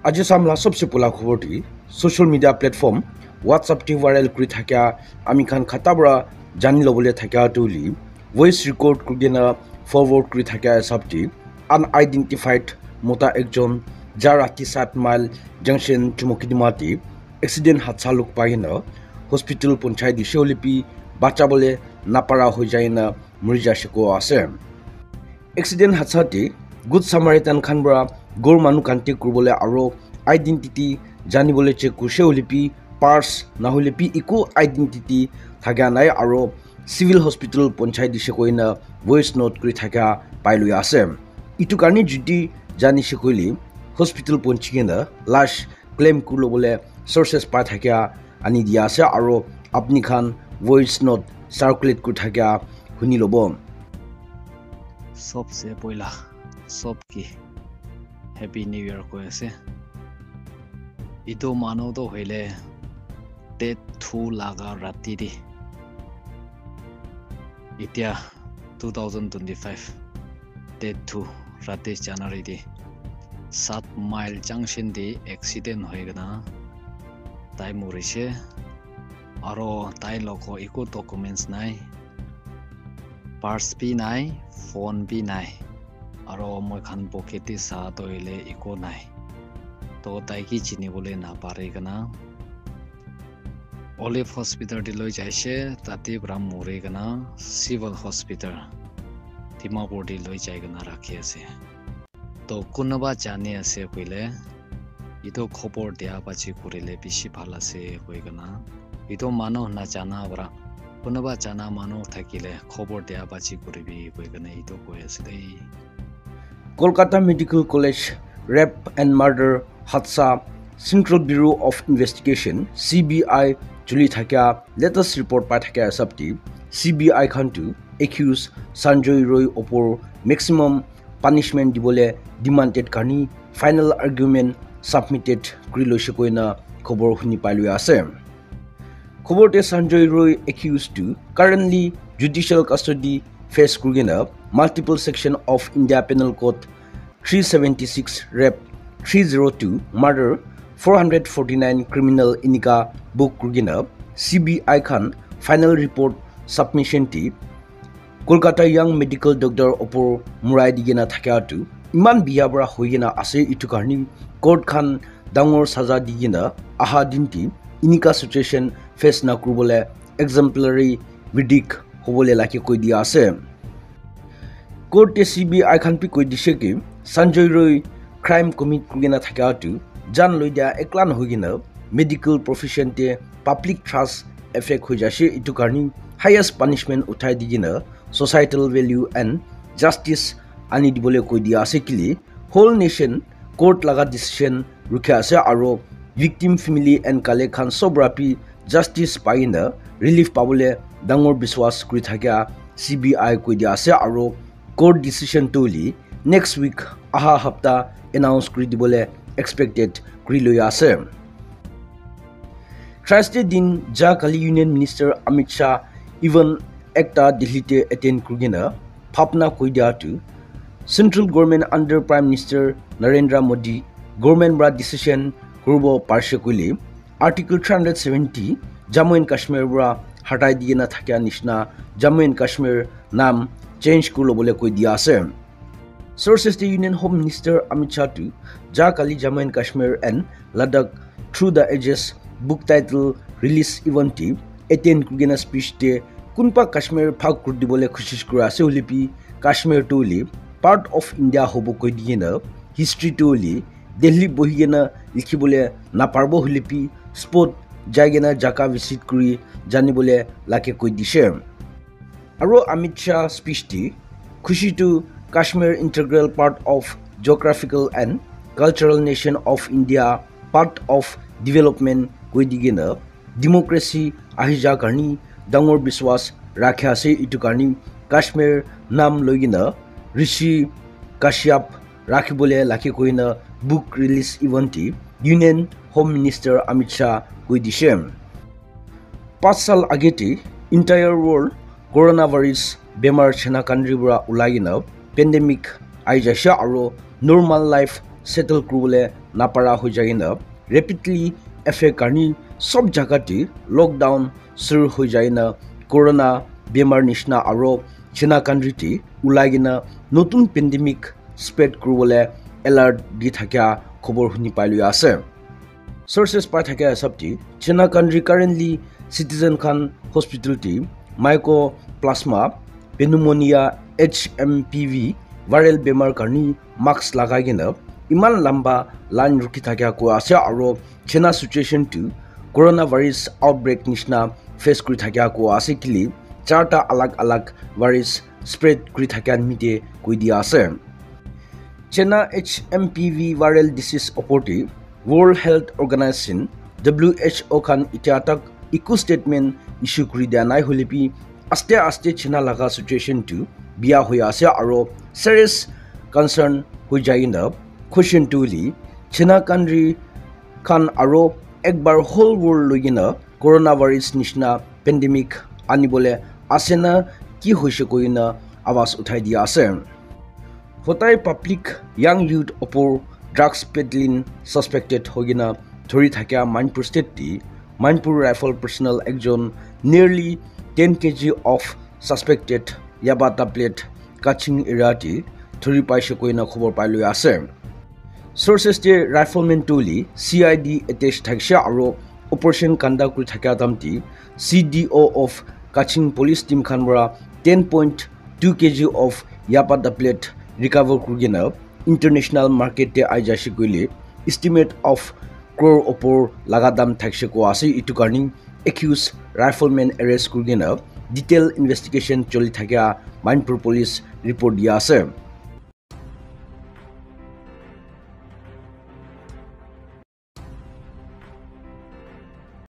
আজি সামলা সবচেয়ে পোলা খবরটি সোশ্যাল মিডিয়া প্ল্যাটফর্ম হোয়াটসঅ্যাপটি ভাইরাল করে থাকা আমি খান খাতাবরা জানি লবলে থাকা তুলি ভয়েস রেকর্ড করে না ফরওয়ার্ড করে থাকা সবটি আনআইডেন্টিফাইড মোটা একজন যা রাতি 7 মাইল জংশন চুমকিদিমাতি এক্সিডেন্ট হাদসা লোক পাই না হসপিটাল পঞ্চায়েত দিশেলিপি বাচ্চা বলে নাপারা হয়ে যায় না মরিজাসিকো আছে এক্সিডেন্ট হাদসাটি গুড সামারিটান খানবরা গৌর মানু কান্তি করবলে আরো আইডেন্টিটি জানিবলে চেক কুশে হলিপি পার্স না হলিপি ইকো আইডেন্টিটি থাকা নাই আরো সিভিল হসপিটাল পঞ্চায়েত দিশে কইনা ভয়েস নোট করে থাকা পাইলই আছে ইটু কারণে যদি জানিছে কইলি হসপিটাল পঞ্চিকেনা লাশ ক্লেম করলো বলে সোর্সেস পাই থাকা আনি দিয়া আছে আরো আপনি খান ভয়েস নোট সার্কুলেট করে থাকা শুনি লব सबसे पहला सबकी हैप्पी न्यू ईयर কৈ আছে ইটো মানো তো হইলে ডেট 2 লাগা ৰাতি দি এতিয়া 2025 ডেট 2 ৰাতি জানুৱাৰী দি 7 মাইল জাংশন দি এক্সিডেন্ট হৈ গনা তাই মৰিছে আৰু তাই লক ইকো ডকুমেন্টস নাই পাৰ্স भी নাই ফোন भी নাই আৰু মই খান পকেটে সা তইলে ইকো নাই তো তাই কি চিনিবলে না পারে গনা অলিভ হসপিটাল দি লৈ যাইছে তাতে ব্রাম মরে গনা সিভিল হসপিটাল ডিমাপুর দি লৈ যাই গনা রাখি আছে তো কোনবা জানি আছে কইলে ইটো খবর দেয়া পাছি করিলে বেশি ভালো আছে কই গনা ইটো মানুহ না জানা বরা কোনোবা জানা মানুহ থাকিলে খবর দেয়া বাজি কৰিবি কই কেনে ইটো কৈ আছে দেই Kolkata medical college rape and murder হাদসা Central Bureau of Investigation CBI চলি থাকা লেটেস্ট রিপোর্ট পাই থাকা সবটি সিবিআই খানটু একিউজ সঞ্জয় রয় ওপর ম্যাক্সিমাম পানিশমেন্ট দিবলে ডিমান্ডেড কারণে ফাইনাল আর্গুমেন্ট সাবমিটেড কৰি লৈছে কইনা খবর শুনি পাইলৈ আছে খবরতে সঞ্জয় রয় accused to currently judicial custody face kurgina multiple section of India Penal Code 376 rep 302 murder 449 criminal inika book kurgina CBI khan final report submission ti Kolkata young medical doctor opor murai digena thakatu iman biabra hoigena ase itu karni court khan dangor saza digena aha dinti inika situation face na kurubole exemplary vidik hobole laki koi dia ase court te CBI khan pi koi dise ki Sanjay Roy crime commit kurgena thaka tu jan loida eklan hogina medical profession te public trust effect ho jase itu karni highest punishment uthai digina societal value and justice ani dibole koi dia ase kili whole nation court laga decision rukha ase aro victim family and kale khan sobrapi justice paina relief pabule dangor biswas kuri thaka CBI koi dia ase aro court decision tuli next week aha hafta announce kuri dibole expected kuri loi ase Thursday din ja kali union minister Amit Shah even ekta Delhi te attend kurgina phapna koi dia tu central government under prime minister Narendra Modi government bra decision kurbo parshe kuli article 370 Jammu and Kashmir bra hatai digena thakya nishna Jammu and Kashmir nam change kurlo bole koi dia ase sources the union home minister Amit Shah tu ja kali Jammu and Kashmir and Ladakh through the ages book title release event ti attend kurgena speech te kunpa Kashmir phag kur dibole khoshish kura ase ulipi Kashmir to li part of India hobo koi digena history to li Delhi bohigena likhibole na parbo hulipi spot jaigena jaka visit kuri janibole lake koi dise aro Amit Shah speech ti khushi to Kashmir integral part of geographical and cultural nation of India part of development koi digena democracy ahija karni dangor biswas rakha ase itu karni Kashmir nam loigina Rishi Kashyap rakhibole lake koina book release event union home minister Amit Shah koi dise 5 sal ageti entire world coronavirus bemar chena country bra ulagina pandemic aijasha aro normal life settle kurule napara hoi jaina rapidly affect karni sob jagati lockdown sur hoi jaina corona bemar nishna aro China country ti ulagina notun pandemic spread kurule alert di thakya khobor huni pailu ase sources pa thakya sabti China country currently citizen khan hospital ti mycoplasma pneumonia HMPV viral bemar karni mask lagagina iman lamba line ruki thakya ko ase aro China situation to coronavirus outbreak nishna face kuri thakya ko ase kili charta alag alag virus spread kuri thakya mite koi dia ase China HMPV viral disease opoti World Health Organization WHO khan itiatak eco statement issue kuri dia nai holipi aste aste China laga situation to bia hoya ase aro serious concern hoi jaina question to li China country khan aro ekbar whole world logina coronavirus nishna pandemic anibole asena ki hoise koina awas uthai dia ase hotai public young youth opor drugs peddling suspected hogina thori thakya Manipur state ti Manipur rifle personnel ekjon nearly 10 kg of suspected yaba tablet catching irati thori paise koina khobor pailu ase sources te rifleman tuli CID attached thaksha aro operation conduct kuri thakya damti CDO of Kaching police team khanbra 10.2 kg of yapa tablet recover kurgina international market te aijashi koile estimate of crore opor lagadam thakshe ko ase itu karning accused rifleman arrest kurgina detailed investigation choli thakya Manipur police report dia ase